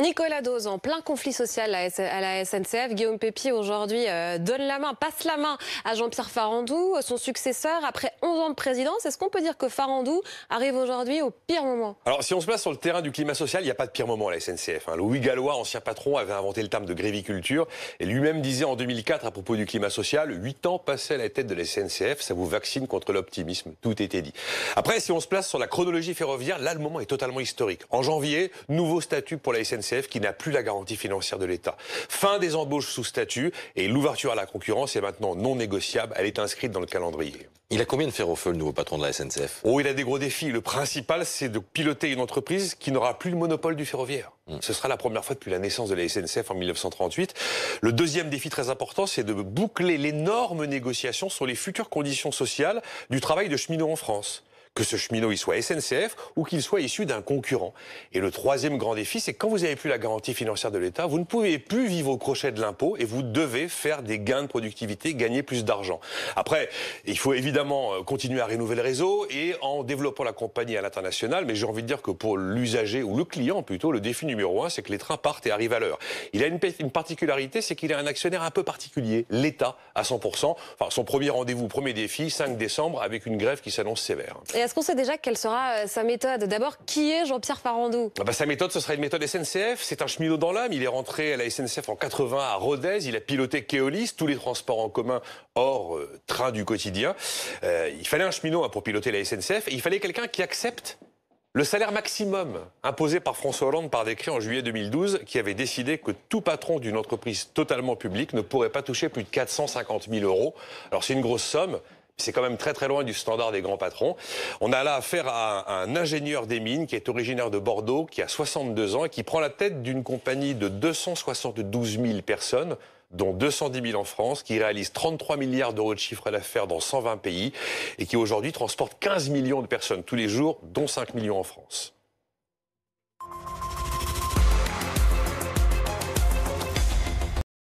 Nicolas Dose, en plein conflit social à la SNCF. Guillaume Pépi, aujourd'hui, donne la main, passe la main à Jean-Pierre Farandou, son successeur, après 11 ans de présidence. Est-ce qu'on peut dire que Farandou arrive aujourd'hui au pire moment? Alors, si on se place sur le terrain du climat social, il n'y a pas de pire moment à la SNCF. Louis Gallois, ancien patron, avait inventé le terme de gréviculture et lui-même disait en 2004 à propos du climat social, 8 ans passés à la tête de la SNCF, ça vous vaccine contre l'optimisme. Tout était dit. Après, si on se place sur la chronologie ferroviaire, là, le moment est totalement historique. En janvier, nouveau statut pour la SNCF qui n'a plus la garantie financière de l'État. Fin des embauches sous statut et l'ouverture à la concurrence est maintenant non négociable. Elle est inscrite dans le calendrier. Il a combien de fer au feu, le nouveau patron de la SNCF? Oh, il a des gros défis. Le principal, c'est de piloter une entreprise qui n'aura plus le monopole du ferroviaire. Ce sera la première fois depuis la naissance de la SNCF en 1938. Le deuxième défi très important, c'est de boucler l'énorme négociation sur les futures conditions sociales du travail de cheminot en France. Que ce cheminot il soit SNCF ou qu'il soit issu d'un concurrent. Et le troisième grand défi, c'est que quand vous n'avez plus la garantie financière de l'État, vous ne pouvez plus vivre au crochet de l'impôt et vous devez faire des gains de productivité, gagner plus d'argent. Après, il faut évidemment continuer à rénover le réseau et en développant la compagnie à l'international, mais j'ai envie de dire que pour l'usager ou le client plutôt, le défi numéro 1, c'est que les trains partent et arrivent à l'heure. Il a une particularité, c'est qu'il a un actionnaire un peu particulier, l'État à 100%. Enfin, son premier rendez-vous, premier défi, 5 décembre, avec une grève qui s'annonce sévère. Et est-ce qu'on sait déjà quelle sera sa méthode? D'abord, qui est Jean-Pierre Farandou? Sa méthode, ce sera une méthode SNCF. C'est un cheminot dans l'âme. Il est rentré à la SNCF en 80 à Rodez. Il a piloté Keolis, tous les transports en commun hors train du quotidien. Il fallait un cheminot pour piloter la SNCF. Et il fallait quelqu'un qui accepte le salaire maximum imposé par François Hollande par décret en juillet 2012, qui avait décidé que tout patron d'une entreprise totalement publique ne pourrait pas toucher plus de 450 000 euros. Alors c'est une grosse somme. C'est quand même très très loin du standard des grands patrons. On a là affaire à un ingénieur des mines qui est originaire de Bordeaux, qui a 62 ans et qui prend la tête d'une compagnie de 272 000 personnes, dont 210 000 en France, qui réalise 33 milliards d'euros de chiffre d'affaires dans 120 pays et qui aujourd'hui transporte 15 millions de personnes tous les jours, dont 5 millions en France.